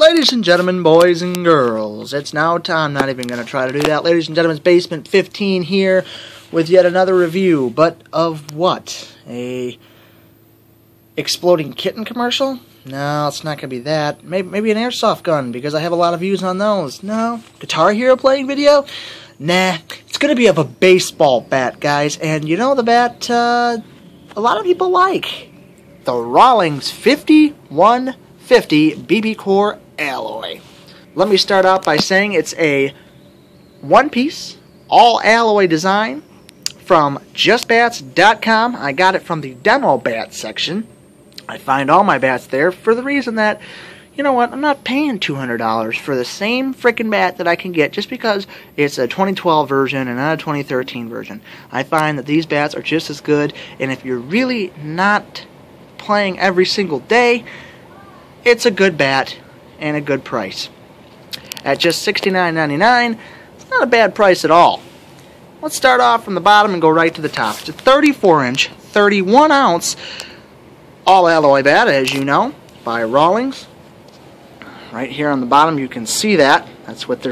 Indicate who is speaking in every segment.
Speaker 1: Ladies and gentlemen, boys and girls, it's now time. Not even going to try to do that. Ladies and gentlemen, Basement 15 here with yet another review. But of what? A exploding kitten commercial? No, it's not going to be that. Maybe an airsoft gun, because I have a lot of views on those. No? Guitar Hero playing video? Nah. It's going to be of a baseball bat, guys. And you know the bat a lot of people like. The Rawlings 5150 BBCOR alloy. Let me start out by saying it's a one-piece, all-alloy design from JustBats.com. I got it from the demo bat section. I find all my bats there for the reason that, you know what, I'm not paying $200 for the same frickin' bat that I can get just because it's a 2012 version and not a 2013 version. I find that these bats are just as good, and if you're really not playing every single day, it's a good bat and a good price. At just $69.99, it's not a bad price at all. Let's start off from the bottom and go right to the top. It's a 34-inch, 31-ounce all-alloy bat, as you know, by Rawlings. Right here on the bottom, you can see that. That's what their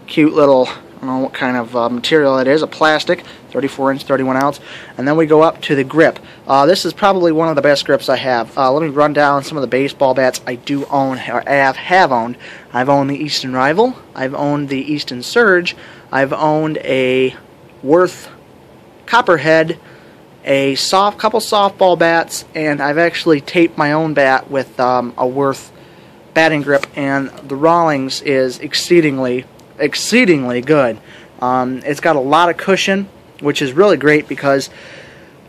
Speaker 1: cute little, I don't know what kind of material it is, a plastic, 34-inch, 31-ounce. And then we go up to the grip. This is probably one of the best grips I have. Let me run down some of the baseball bats I do own, or have owned. I've owned the Easton Rival. I've owned the Easton Surge. I've owned a Worth Copperhead, a couple softball bats, and I've actually taped my own bat with a Worth batting grip, and the Rawlings is exceedingly good. It's got a lot of cushion, which is really great because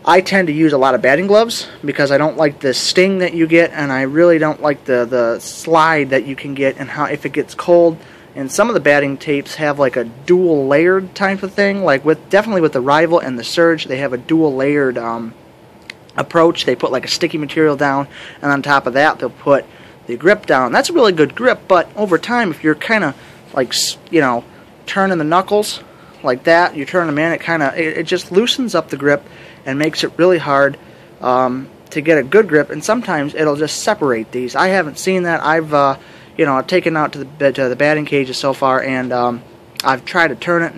Speaker 1: I tend to use a lot of batting gloves because I don't like the sting that you get, and I really don't like the slide that you can get and how if it gets cold. And some of the batting tapes have like a dual layered type of thing, like definitely with the Rival and the Surge, they have a dual layered approach. They put like a sticky material down, and on top of that they'll put the grip down. That's a really good grip, but over time, if you're kind of like, you know, turning the knuckles like that, you turn them in, it just loosens up the grip and makes it really hard to get a good grip, and sometimes it'll just separate these. I haven't seen that. I've you know, taken out to the batting cages so far, and I've tried to turn it,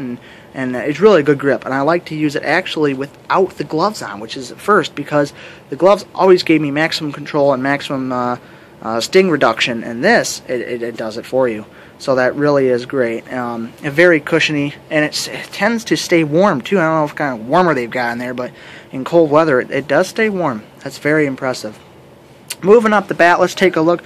Speaker 1: and it's really a good grip, and I like to use it actually without the gloves on, which is at first, because the gloves always gave me maximum control and maximum sting reduction, and this, it does it for you. So that really is great. Very cushiony, and it tends to stay warm too. I don't know what kind of warmer they've got in there, but in cold weather it does stay warm. That's very impressive. Moving up the bat, let's take a look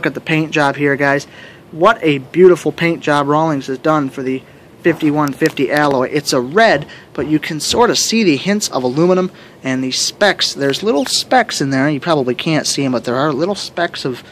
Speaker 1: at the paint job here, guys. What a beautiful paint job Rawlings has done for the 5150 alloy. It's a red, but you can sort of see the hints of aluminum and these specks. There's little specks in there. You probably can't see them, but there are little specks of,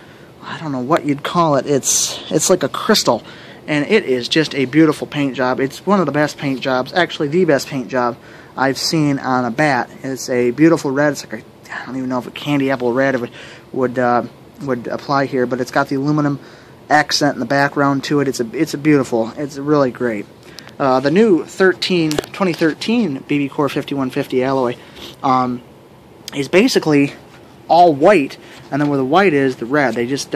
Speaker 1: I don't know what you'd call it. It's like a crystal, and it is just a beautiful paint job. It's one of the best paint jobs, actually the best paint job I've seen on a bat. It's a beautiful red. It's like I don't even know if a candy apple red would apply here, but it's got the aluminum accent in the background to it. It's beautiful. It's really great. The new 2013 BBCOR 5150 alloy is basically all white, and then where the white is, the red. They just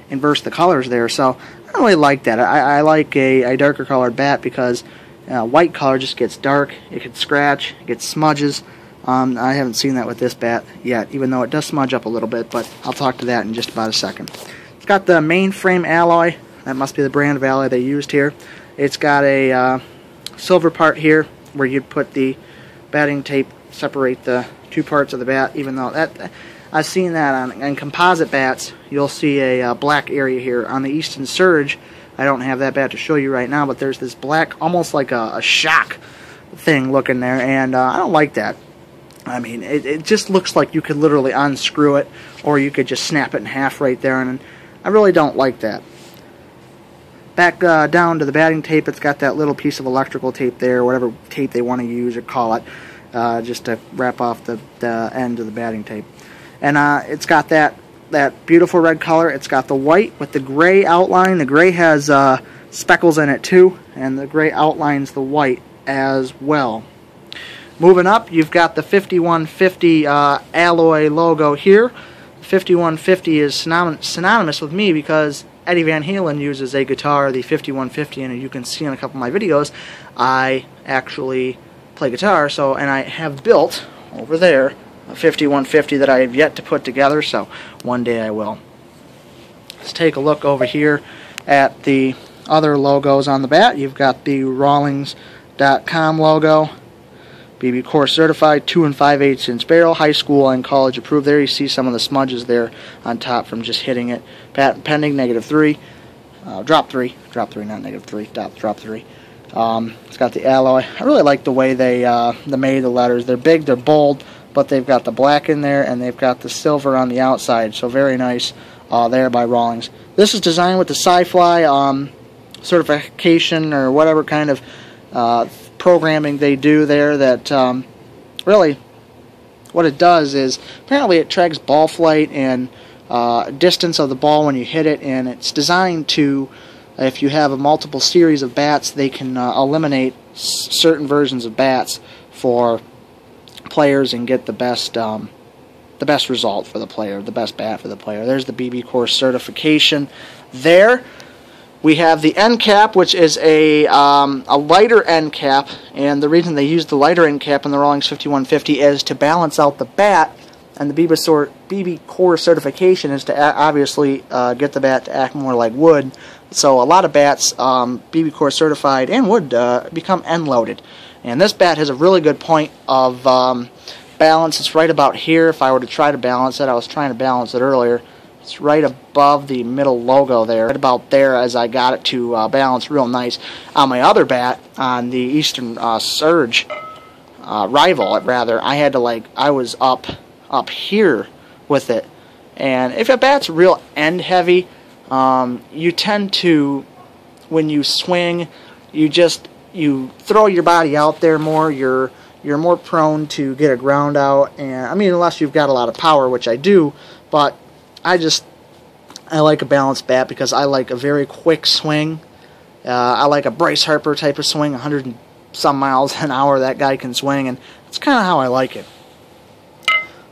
Speaker 1: inverse the colors there, so I don't really like that. I like a darker colored bat because white color just gets dark, it can scratch, it gets smudges. I haven't seen that with this bat yet, even though it does smudge up a little bit, but I'll talk to that in just about a second. It's got the mainframe alloy. That must be the brand of alloy they used here. It's got a silver part here where you'd put the batting tape, separate the two parts of the bat, even though I've seen that on composite bats. You'll see a black area here. On the Easton Surge, I don't have that bat to show you right now, but there's this black, almost like a shock thing looking there, and I don't like that. I mean, it just looks like you could literally unscrew it, or you could just snap it in half right there, and I really don't like that. Back down to the batting tape, it's got that little piece of electrical tape there, whatever tape they want to use or call it, just to wrap off the end of the batting tape. And it's got that beautiful red color. It's got the white with the gray outline. The gray has speckles in it too, and the gray outlines the white as well. Moving up, you've got the 5150 alloy logo here. 5150 is synonymous with me because Eddie Van Halen uses a guitar, the 5150, and as you can see in a couple of my videos, I actually play guitar, and I have built, over there, a 5150 that I have yet to put together, so one day I will. Let's take a look over here at the other logos on the bat. You've got the Rawlings.com logo, BBCOR certified, 2 5/8 inch barrel, high school and college approved. There you see some of the smudges there on top from just hitting it. Patent pending, -3, drop 3, not -3, drop 3. It's got the alloy. I really like the way they made the letters. They're big, they're bold, but they've got the black in there and they've got the silver on the outside. So very nice there by Rawlings. This is designed with the Sci-Fly certification or whatever kind of programming they do there. That really what it does is apparently it tracks ball flight and distance of the ball when you hit it, and it's designed to, if you have a multiple series of bats, they can eliminate certain versions of bats for players and get the best result for the player, the best bat for the player. There's the BBCOR certification there. We have the end cap, which is a lighter end cap, and the reason they use the lighter end cap in the Rawlings 5150 is to balance out the bat, and the BBCOR certification is to obviously get the bat to act more like wood. So a lot of bats, BBCOR certified and wood, become end loaded, and this bat has a really good point of balance. It's right about here. If I were to try to balance it, I was trying to balance it earlier. It's right above the middle logo there, right about there, as I got it to balance real nice. On my other bat, on the Eastern Surge Rival, rather, I had to I was up here with it. And if a bat's real end heavy, you tend to, when you swing, you throw your body out there more. You're more prone to get a ground out, and I mean, unless you've got a lot of power, which I do, but I like a balanced bat because I like a very quick swing. I like a Bryce Harper type of swing, 100 and some miles an hour that guy can swing, and that's kind of how I like it.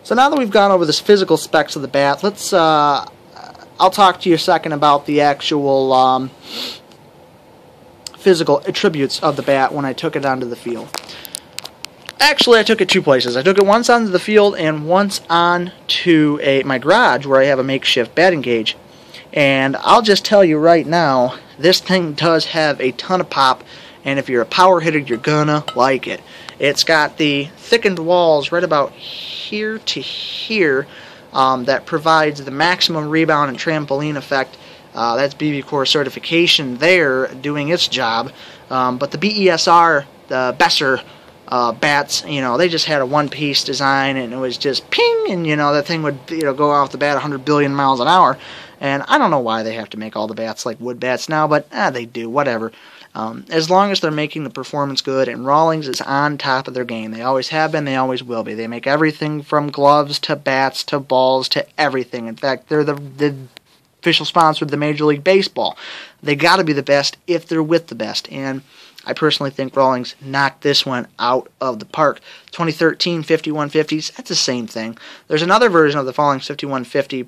Speaker 1: So now that we've gone over the physical specs of the bat, let's I'll talk to you a second about the actual physical attributes of the bat when I took it onto the field. Actually, I took it two places. I took it once onto the field and once on to my garage where I have a makeshift batting cage. And I'll just tell you right now, this thing does have a ton of pop, and if you're a power hitter, you're gonna like it. It's got the thickened walls right about here to here that provides the maximum rebound and trampoline effect. That's BBCOR certification there doing its job. But the BESR, the Besser bats, they just had a one-piece design, and it was just ping, and that thing would go off the bat 100 billion miles an hour. And I don't know why they have to make all the bats like wood bats now, but they do, whatever. As long as they're making the performance good, and Rawlings is on top of their game. They always have been, they always will be. They make everything from gloves to bats to balls to everything. In fact, they're the official sponsor of the Major League Baseball. They got to be the best if they're with the best, and I personally think Rawlings knocked this one out of the park. 2013 5150s, that's the same thing. There's another version of the Rawlings 5150.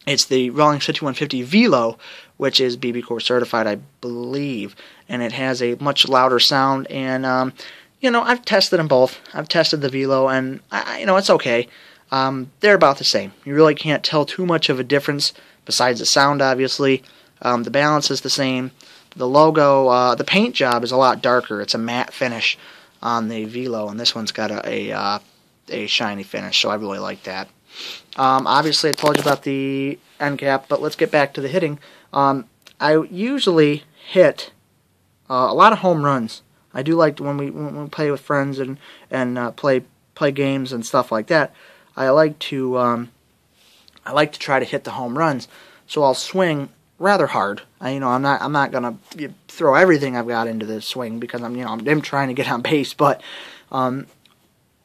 Speaker 1: It's the Rawlings 5150 Velo, which is BBCOR certified, I believe, and it has a much louder sound. And I've tested them both. I've tested the Velo, and it's okay. They're about the same. You really can't tell too much of a difference besides the sound, obviously. The balance is the same. The logo, the paint job is a lot darker. It's a matte finish on the Velo, and this one's got a shiny finish, so I really like that. Obviously, I told you about the end cap, but let's get back to the hitting. I usually hit a lot of home runs. I do like when we play with friends and play games and stuff like that. I like to try to hit the home runs, so I'll swing rather hard. I'm not gonna throw everything I've got into the swing because I'm trying to get on base. But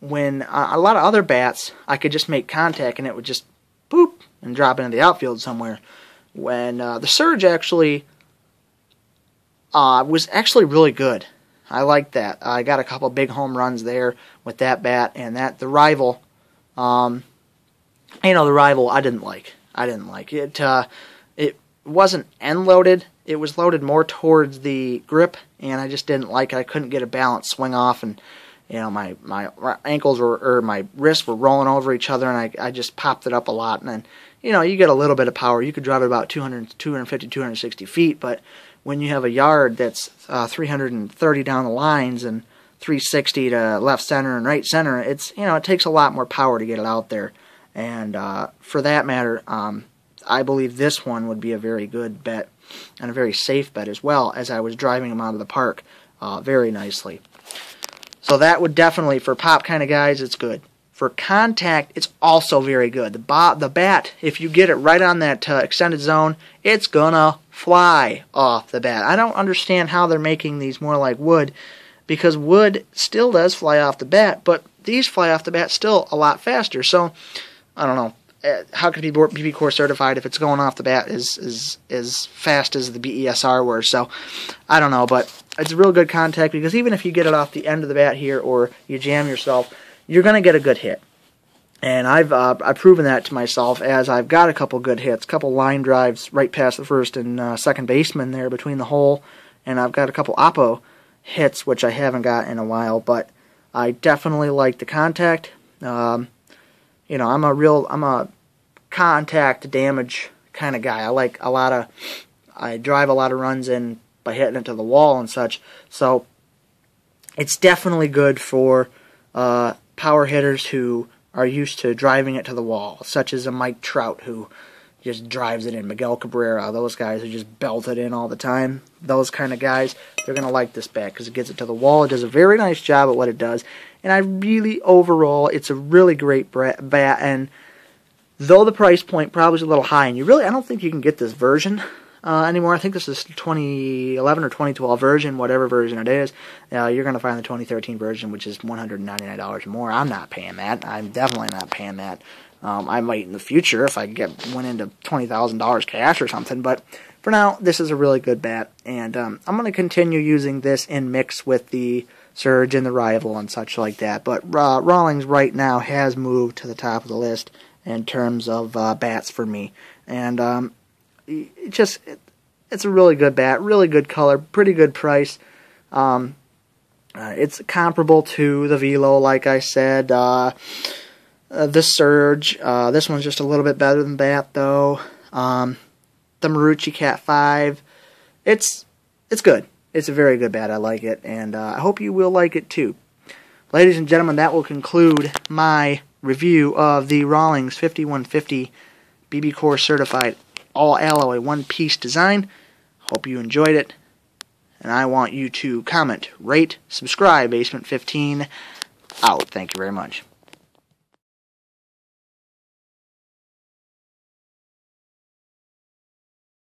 Speaker 1: when a lot of other bats, I could just make contact and it would just boop and drop into the outfield somewhere. When the Surge actually was actually really good. I liked that. I got a couple big home runs there with that bat, and the Rival. You know, the Rival I didn't like. It. It wasn't end loaded. It was loaded more towards the grip, and I just didn't like it. I couldn't get a balanced swing off, and you know, my ankles or my wrists were rolling over each other, and I just popped it up a lot. And then, you know, you get a little bit of power. You could drive it about 250, 260 feet, but when you have a yard that's 330 down the lines and 360 to left center and right center, it's, you know, it takes a lot more power to get it out there. And for that matter, I believe this one would be a very good bet and a very safe bet as well, as I was driving them out of the park very nicely. So that would definitely, for pop kind of guys, it's good. For contact, it's also very good. The bat, if you get it right on that extended zone, it's gonna fly off the bat. I don't understand how they're making these more like wood, because wood still does fly off the bat, but these fly off the bat still a lot faster. So, I don't know. How could it be BBCOR certified if it's going off the bat as fast as the BESR were? So, I don't know, but it's a real good contact, because even if you get it off the end of the bat here or you jam yourself, you're going to get a good hit. And I've proven that to myself, as I've got a couple good hits, a couple line drives right past the first and second baseman there between the hole, and I've got a couple oppo hits, which I haven't got in a while, but I definitely like the contact. You know, I'm a contact damage kind of guy. I drive a lot of runs in by hitting it to the wall and such. So it's definitely good for power hitters who are used to driving it to the wall, such as a Mike Trout who just drives it in, Miguel Cabrera, those guys who just belt it in all the time. Those kind of guys, they're going to like this bat because it gets it to the wall. It does a very nice job at what it does. And I really, overall, it's a really great bat. And though the price point probably is a little high, and I don't think you can get this version anymore. I think this is 2011 or 2012 version, whatever version it is. You're going to find the 2013 version, which is $199 more. I'm not paying that. I'm definitely not paying that. I might in the future if I went into $20,000 cash or something, but for now, this is a really good bat, and I'm going to continue using this in mix with the Surge and the Rival and such like that. But Rawlings right now has moved to the top of the list in terms of bats for me, and it's a really good bat, really good color, pretty good price. It's comparable to the Velo, like I said. The Surge, this one's just a little bit better than that, though. The Marucci Cat 5, it's good. It's a very good bat. I like it, and I hope you will like it too. Ladies and gentlemen, that will conclude my review of the Rawlings 5150 BBCOR certified all alloy one-piece design. Hope you enjoyed it, and I want you to comment, rate, subscribe. Basement 15 out. Thank you very much.